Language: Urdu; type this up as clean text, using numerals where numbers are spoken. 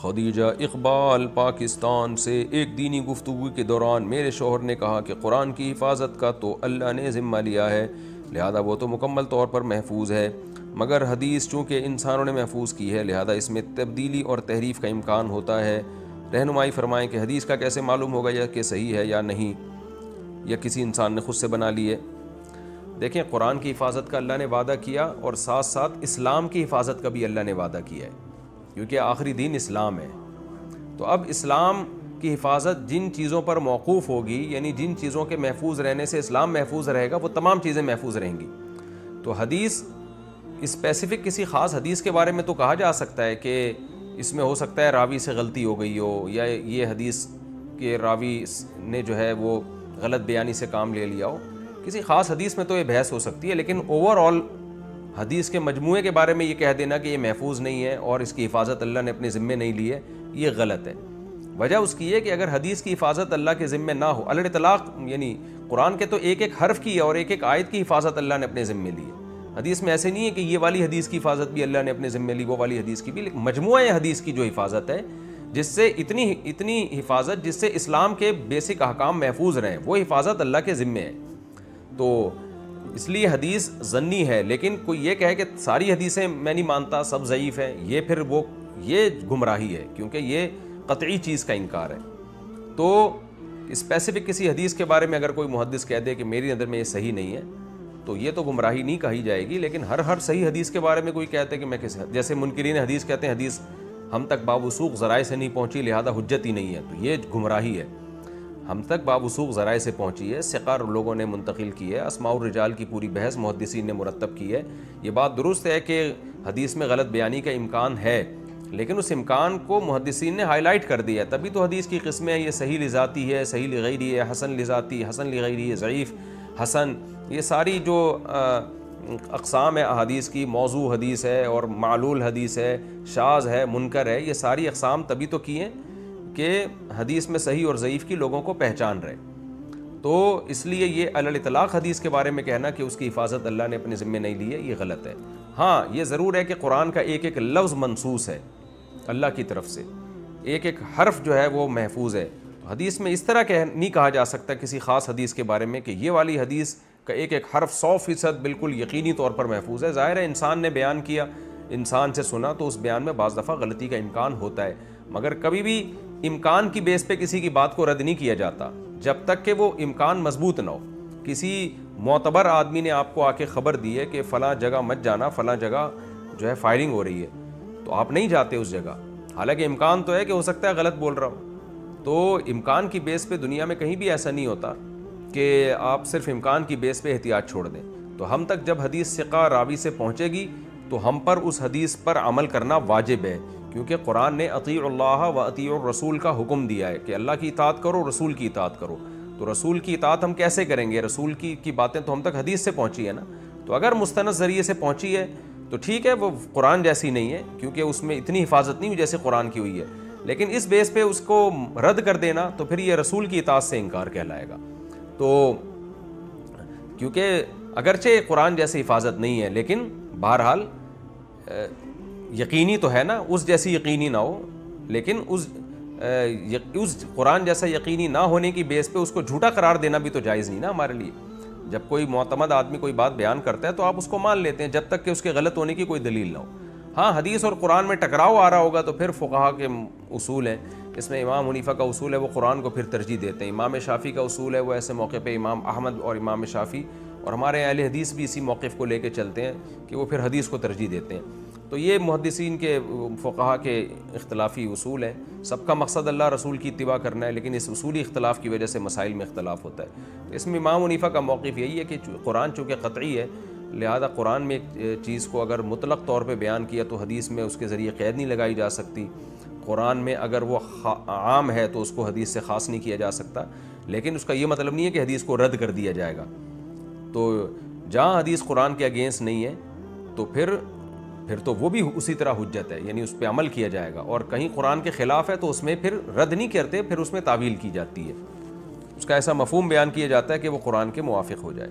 خدیجہ اقبال پاکستان سے ایک دینی گفتگو کے دوران میرے شوہر نے کہا کہ قرآن کی حفاظت کا تو اللہ نے ذمہ لیا ہے، لہذا وہ تو مکمل طور پر محفوظ ہے، مگر حدیث چونکہ انسانوں نے محفوظ کی ہے لہذا اس میں تبدیلی اور تحریف کا امکان ہوتا ہے، رہنمائی فرمائیں کہ حدیث کا کیسے معلوم ہوگا یا کہ صحیح ہے یا نہیں، یا کسی انسان نے خود سے بنا لی ہے۔ دیکھیں، قرآن کی حفاظت کا اللہ نے وعدہ کیا اور ساتھ ساتھ اسلام کی حفاظت کا بھی اللہ نے وعدہ کیا ہے، کیونکہ آخری دین اسلام ہے۔ تو اب اسلام کی حفاظت جن چیزوں پر موقوف ہوگی، یعنی جن چیزوں کے محفوظ رہنے سے اسلام محفوظ رہے گا، وہ تمام چیزیں محفوظ رہیں گی۔ تو حدیث اسپیسیفک کسی خاص حدیث کے بارے میں تو کہا جا سکتا ہے کہ اس میں ہو سکتا ہے راوی سے غلطی ہو گئی ہو، یا یہ حدیث کے راوی نے جو ہے وہ غلط بیانی سے کام لے لیا ہو، کسی خاص حدیث میں تو یہ بحث ہو سکتی ہے، لیکن اوور آل حدیث کے مجموعے کے بارے میں یہ کہہ دینا کہ یہ محفوظ نہیں ہے اور اس کی حفاظت اللہ نے اپنے ذمے نہیں لی ہے، یہ غلط ہے۔ وجہ اس کی ہے کہ اگر حدیث کی حفاظت اللہ کے ذمے نہ ہو، علی اطلاق یعنی قرآن کے تو ایک ایک حرف کی اور ایک ایک آیت کی حفاظت اللہ نے اپنے ذمے لی ہے۔ حدیث میں ایسے نہیں ہے کہ یہ والی حدیث کی حفاظت بھی اللہ نے اپنے ذمے لی، وہ والی حدیث کی بھی، لیکن مجموعہ حدیث کی جو حفاظت ہے، جس سے اتنی حفاظت جس سے اسلام کے بیسک احکام محفوظ رہیں، وہ حفاظت اللہ کے ذمے ہے۔ تو اس لیے حدیث ظنی ہے، لیکن کوئی یہ کہے کہ ساری حدیثیں میں نہیں مانتا، سب ضعیف ہیں، یہ گمراہی ہے، کیونکہ یہ قطعی چیز کا انکار ہے۔ تو اسپیسیفک کسی حدیث کے بارے میں اگر کوئی محدث کہہ دے کہ میری نظر میں یہ صحیح نہیں ہے، تو یہ تو گمراہی نہیں کہی جائے گی، لیکن ہر صحیح حدیث کے بارے میں کوئی کہتے کہ میں جیسے منکرین حدیث کہتے ہیں حدیث ہم تک باوثوق ذرائع سے نہیں پہنچی لہذا حجت ہی نہیں ہے، تو یہ گمراہی ہے۔ ہم تک باوثوق ذرائع سے پہنچی ہے، ثقہ لوگوں نے منتقل کی ہے، اسماء الرجال کی پوری بحث محدثین نے مرتب کی ہے۔ یہ بات درست ہے کہ حدیث میں غلط بیانی کا امکان ہے، لیکن اس امکان کو محدثین نے ہائی لائٹ کر دیا ہے، تبھی تو حدیث کی قسمیں ہیں، یہ صحیح لذاتی ہے، صحیح لغیری ہے، حسن لذاتی، حسن لغیری ہے، ضعیف، حسن، یہ ساری جو اقسام ہے احادیث کی، موضوع حدیث ہے اور معلول حدیث ہے، شاذ ہے، منکر ہے، یہ ساری اقسام تبھی تو کی ہیں کہ حدیث میں صحیح اور ضعیف کی لوگوں کو پہچان رہے۔ تو اس لیے یہ علی الاطلاق حدیث کے بارے میں کہنا کہ اس کی حفاظت اللہ نے اپنے ذمے نہیں لی ہے، یہ غلط ہے۔ ہاں، یہ ضرور ہے کہ قرآن کا ایک ایک لفظ منصوص ہے اللہ کی طرف سے، ایک ایک حرف جو ہے وہ محفوظ ہے۔ حدیث میں اس طرح نہیں کہا جا سکتا کسی خاص حدیث کے بارے میں کہ یہ والی حدیث کا ایک ایک حرف 100% بالکل یقینی طور پر محفوظ ہے۔ ظاہر ہے انسان نے بیان کیا، انسان سے سنا، تو اس بیان میں بعض دفعہ غلطی کا امکان ہوتا ہے، مگر کبھی بھی امکان کی بیس پہ کسی کی بات کو رد نہیں کیا جاتا جب تک کہ وہ امکان مضبوط نہ ہو۔ کسی معتبر آدمی نے آپ کو آ کے خبر دی ہے کہ فلاں جگہ مت جانا، فلاں جگہ جو ہے فائرنگ ہو رہی ہے، تو آپ نہیں جاتے اس جگہ، حالانکہ امکان تو ہے کہ ہو سکتا ہے غلط بول رہا ہوں۔ تو امکان کی بیس پہ دنیا میں کہیں بھی ایسا نہیں ہوتا کہ آپ صرف امکان کی بیس پہ احتیاط چھوڑ دیں۔ تو ہم تک جب حدیث ثقہ راوی سے پہنچے گی تو ہم پر اس حدیث پر عمل کرنا واجب ہے، کیونکہ قرآن نے اطیعوا اللہ و اطیعوا الرسول کا حکم دیا ہے کہ اللہ کی اطاعت کرو، رسول کی اطاعت کرو۔ تو رسول کی اطاعت ہم کیسے کریں گے؟ رسول کی باتیں تو ہم تک حدیث سے پہنچی ہے نا، تو اگر مستند ذریعے سے پہنچی ہے تو ٹھیک ہے، وہ قرآن جیسی نہیں ہے کیونکہ اس میں اتنی حفاظت نہیں ہوئی جیسے قرآن کی ہوئی ہے، لیکن اس بیس پہ اس کو رد کر دینا تو پھر یہ رسول کی اطاعت سے انکار کہلائے گا۔ تو کیونکہ اگرچہ قرآن جیسی حفاظت نہیں ہے، لیکن بہرحال یقینی تو ہے نا، اس جیسی یقینی نہ ہو، لیکن اس قرآن جیسا یقینی نہ ہونے کی بیس پہ اس کو جھوٹا قرار دینا بھی تو جائز نہیں نا ہمارے لیے۔ جب کوئی معتمد آدمی کوئی بات بیان کرتا ہے تو آپ اس کو مان لیتے ہیں جب تک کہ اس کے غلط ہونے کی کوئی دلیل نہ ہو۔ ہاں، حدیث اور قرآن میں ٹکراؤ آ رہا ہوگا تو پھر فقہا کے اصول ہیں، اس میں امام حنیفہ کا اصول ہے وہ قرآن کو پھر ترجیح دیتے ہیں، امام شافعی کا اصول ہے وہ ایسے موقع پہ امام احمد اور امام شافعی اور ہمارے اہل حدیث بھی اسی موقف کو لے کے چلتے ہیں کہ وہ پھر حدیث کو ترجیح دیتے ہیں۔ تو یہ محدثین کے فقہا کے اختلافی اصول ہیں، سب کا مقصد اللہ رسول کی اتباع کرنا ہے، لیکن اس اصولی اختلاف کی وجہ سے مسائل میں اختلاف ہوتا ہے۔ تو اس میں امام حنیفہ کا موقف یہی ہے کہ قرآن چونکہ قطعی ہے، لہذا قرآن میں ایک چیز کو اگر مطلق طور پہ بیان کیا تو حدیث میں اس کے ذریعے قید نہیں لگائی جا سکتی، قرآن میں اگر وہ عام ہے تو اس کو حدیث سے خاص نہیں کیا جا سکتا، لیکن اس کا یہ مطلب نہیں ہے کہ حدیث کو رد کر دیا جائے گا۔ تو جہاں حدیث قرآن کے اگینسٹ نہیں ہے تو پھر تو وہ بھی اسی طرح حجت ہے، یعنی اس پہ عمل کیا جائے گا، اور کہیں قرآن کے خلاف ہے تو اس میں پھر رد نہیں کرتے، پھر اس میں تعویل کی جاتی ہے، اس کا ایسا مفہوم بیان کیا جاتا ہے کہ وہ قرآن کے موافق ہو جائے۔